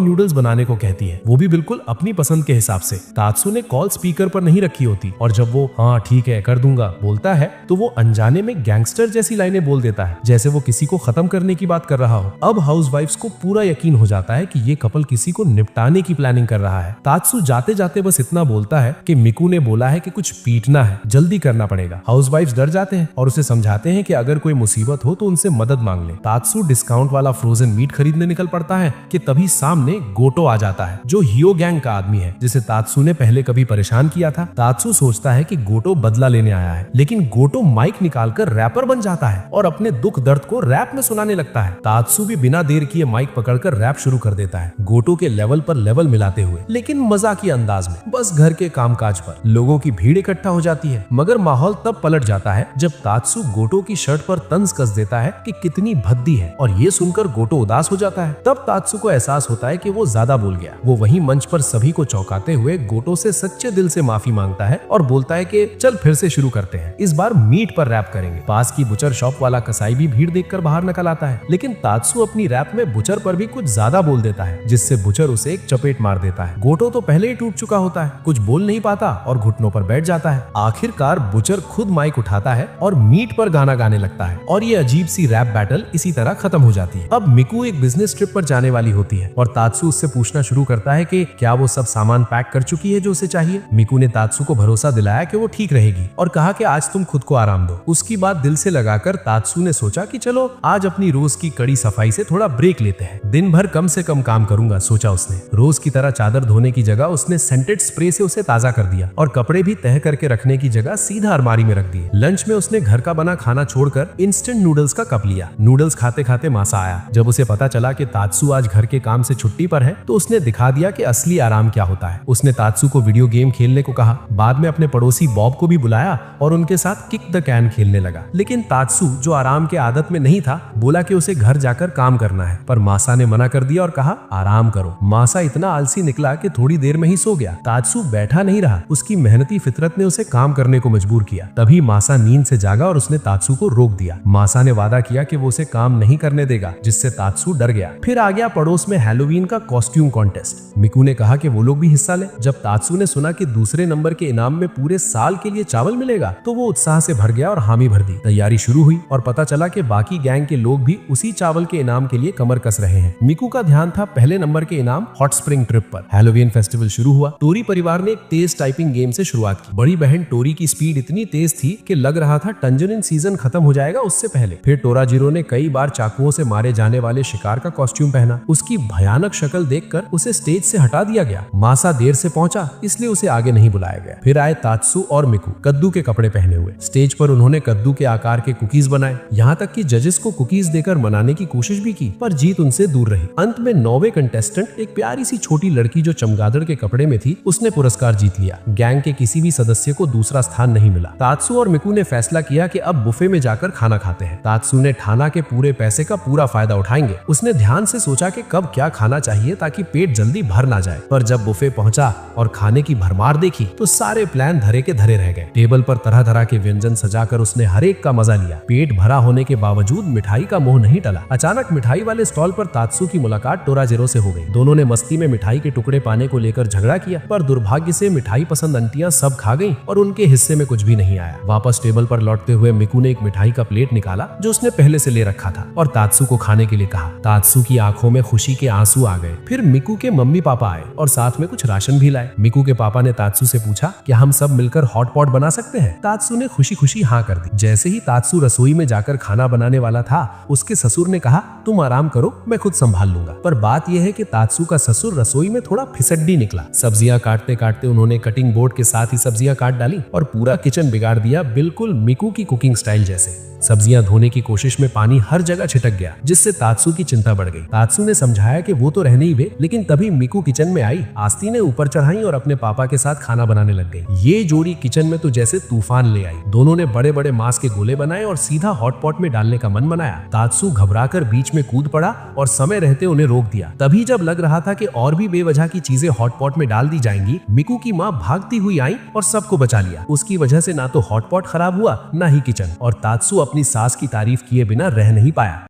C: नूडल्स बनाने को कहती है, वो भी बिल्कुल अपनी पसंद के हिसाब से। तात्सू ने कॉल स्पीकर पर नहीं रखी होती और जब वो हाँ ठीक है कर दूंगा बोलता है तो वो अनजाने में गैंगस्टर जैसी लाइनें बोल देता है, जैसे वो किसी को खत्म करने की बात कर रहा हो। अब हाउसवाइफ्स को पूरा यकीन हो जाता है कि ये कपल किसी को निपटाने की प्लानिंग कर रहा है। तात्सू जाते जाते बस इतना बोलता है कि मिकू ने बोला है कि कुछ पीटना है, जल्दी करना पड़ेगा। हाउसवाइफ्स डर जाते हैं और उसे समझाते हैं कि अगर कोई मुसीबत हो तो उनसे मदद मांग ले। तात्सू डिस्काउंट वाला फ्रोजन मीट खरीदने निकल पड़ता है कि तभी सामने गोटो आ जाता है, जो हियो गैंग का आदमी है जिसे तात्सू ने पहले कभी परेशान किया था। तात्सू सोचता है कि गोटो बदला लेने आया है, लेकिन गोटो माइक निकालकर रैपर बन जाता है और अपने दुख दर्द को रैप में सुनाने लगता है। तात्सू भी बिना देर किए माइक पकड़कर रैप शुरू कर देता है, गोटो के लेवल पर लेवल मिलाते हुए, लेकिन मजाकी अंदाज में। बस घर के कामकाज पर लोगों की भीड़ इकट्ठा हो जाती है, मगर माहौल तब पलट जाता है जब तात्सू गोटो की शर्ट पर तंज कस देता है कि कितनी भद्दी है, और ये सुनकर गोटो उदास हो जाता है। तब तात्सू को एहसास होता है कि वो ज्यादा बोल गया। वो वहीं मंच पर सभी को चौंकाते हुए गोटो से सच्चे दिल से माफी मांगता है और बोलता है कि चल फिर से शुरू करते हैं, इस बार मीट पर रैप करेंगे। पास की बुचर शॉप वाला कसाई भी भीड़ देखकर बाहर निकल आता है, लेकिन तात्सू अपनी रैप में बुचर पर भी कुछ ज्यादा बोल देता है, जिससे बुचर उसे एक चपेट मार देता है। गोटो तो पहले ही टूट चुका होता है, कुछ बोल नहीं पाता और घुटनों पर बैठ जाता है। आखिरकार बुचर खुद माइक उठाता है और मीट पर गाना गाने लगता है और ये अजीब सी रैप बैटल इसी तरह खत्म हो जाती है। अब मिकू एक बिजनेस ट्रिप पर जाने वाली होती है और तात्सू उससे पूछना शुरू करता है कि क्या वो सब सामान पैक कर चुकी है जो उसे चाहिए। मिकू ने तात्सू को भरोसा दिलाया कि वो ठीक रहेगी और कहा कि आज तुम खुद को आराम दो। उसकी बात दिल से लगाकर तात्सू ने सोचा कि चलो आज अपनी रोज की कड़ी सफाई से थोड़ा ब्रेक लेते हैं, दिन भर कम से कम काम करूंगा, सोचा उसने। रोज की तरह चादर धोने की जगह उसने सेंटेड स्प्रे से उसे ताजा कर दिया और कपड़े भी तह करके रखने की जगह सीधा अलमारी में रख दिए। लंच में उसने घर का बना खाना छोड़कर इंस्टेंट नूडल्स का कप लिया। नूडल्स खाते खाते मासा आया। जब उसे पता चला कि तात्सू आज घर के काम से छुट्टी पर है तो उसने दिखा दिया कि असली आराम क्या होता है। उसने तात्सू को वीडियो गेम खेलने को कहा। बाद में अपने पड़ोसी बॉब को भी बुलाया और उनके साथ किक द कैन खेलने लगा। लेकिन तात्सू जो आराम के आदत में नहीं था, बोला कि उसे घर जाकर काम करना है, पर मासा ने मना कर दिया और कहा आराम करो। मासा इतना आलसी निकला कि थोड़ी देर में ही सो गया। तात्सू बैठा नहीं रहा, उसकी मेहनती फितरत ने उसे काम करने को मजबूर किया। तभी मासा नींद से जागा और उसने तात्सू को रोक दिया। मासा ने वादा किया कि वो उसे काम नहीं करने देगा, जिससे तात्सू डर गया। फिर आ गया पड़ोस में हैलोवीन का कॉस्ट्यूम कॉन्टेस्ट। मिकू ने कहा कि वो लोग भी हिस्सा ले। जब तात्सू ने सुना कि दूसरे नंबर के इनाम में पूरे साल के लिए चावल मिलेगा तो वो उत्साह से भर गया और हामी भर दी। तैयारी शुरू हुई और पता चला कि बाकी गैंग के लोग भी उसी चावल के इनाम के लिए कमर कस रहे हैं। मिकू का ध्यान था पहले नंबर के इनाम हॉट स्प्रिंग ट्रिप पर। हैलोवीन फेस्टिवल शुरू हुआ। टोरी परिवार ने एक तेज टाइपिंग गेम से शुरुआत की। बड़ी बहन टोरी की स्पीड इतनी तेज थी कि लग रहा था टंजरिन सीजन खत्म हो जाएगा उससे पहले। फिर टोराजीरो ने कई बार चाकुओं से मारे जाने वाले शिकार का कॉस्ट्यूम पहना। उसकी भयानक शक्ल देखकर उसे स्टेज से हटा दिया गया। मासा देर से पहुंचा इसलिए उसे आगे नहीं बुलाया गया। फिर आए तात्सू और मिकू कद्दू के कपड़े पहने हुए। स्टेज पर उन्होंने कद्दू के आकार के कुकीज बनाए। यहाँ तक कि जजेस को कुकीज देकर मनाने की कोशिश भी की, पर जीत उनसे दूर रही। अंत में 9वें कंटेस्टेंट एक प्यारी सी छोटी लड़की जो चमगादड़ के कपड़े में थी, उसने पुरस्कार जीत लिया। गैंग के किसी भी सदस्य को दूसरा स्थान नहीं मिला। तात्सू और मिकू ने फैसला किया कि अब बुफे में जाकर खाना खाते हैं। तात्सू ने ठाना के पूरे पैसे का पूरा फायदा उठाएंगे। उसने ध्यान से सोचा कि कब क्या खाना चाहिए ताकि पेट जल्दी भर ना जाए। पर जब बुफे पहुंचा और खाने की भरमार देखी तो सारे प्लान धरे के धरे रह गए। टेबल पर तरह तरह के व्यंजन सजाकर उसने हर एक का मजा लिया। पेट भरा होने के बावजूद मिठाई का मोह नहीं टला। अचानक मिठाई वाले स्टॉल पर तात्सू की मुलाकात टोराजीरो से हो गई। दोनों ने मस्ती में मिठाई के टुकड़े पाने को लेकर झगड़ा किया, पर दुर्भाग्य से मिठाई पसंद आंटियां सब खा गईं और उनके हिस्से में कुछ भी नहीं आया। वापस टेबल पर लौटते हुए मिकू ने एक मिठाई का प्लेट निकाला जो उसने पहले से ले रखा था और तात्सू को खाने के लिए कहा। तात्सू की आंखों में खुशी के आंसू आ गए। फिर मिकू के मम्मी पापा आए और साथ में कुछ राशन भी लाए। मिकू के पापा ने तात्सू से पूछा कि हम सब मिलकर हॉट पॉट बना सकते हैं। तात्सू ने खुशी खुशी हाँ कर दी। जैसे ही तात्सू रसोई में जाकर खाना बनाने वाला था, उसके ससुर ने कहा तुम आराम करो, मैं खुद संभाल लूंगा। पर बात यह है कि तात्सू का ससुर रसोई में थोड़ा फिसड्डी निकला। सब्जियां काटते काटते उन्होंने कटिंग बोर्ड के साथ ही सब्जियां काट डाली और पूरा किचन बिगाड़ दिया, बिल्कुल मिकू की कुकिंग स्टाइल जैसे। सब्जियां धोने की कोशिश में पानी हर जगह छिटक गया, जिससे तात्सू की चिंता बढ़ गई। तात्सू ने समझाया कि वो तो रहने ही वे, लेकिन तभी मिकू किचन में आई। आस्ती ने ऊपर चढ़ाई और अपने पापा के साथ खाना बनाने लग गई। ये जोड़ी किचन में तो जैसे तूफान ले आई। दोनों ने बड़े बड़े मांस के गोले बनाए और सीधा हॉट पॉट में डालने का मन बनाया। तात्सू घबराकर बीच में कूद पड़ा और समय रहते उन्हें रोक दिया। तभी जब लग रहा था कि और भी बेवजह की चीजें हॉट पॉट में डाल दी जाएंगी, मिकू की माँ भागती हुई आई और सबको बचा लिया। उसकी वजह से ना तो हॉट पॉट खराब हुआ ना ही किचन, और
B: और तात्सु अपनी सास की तारीफ किए बिना रह नहीं पाया।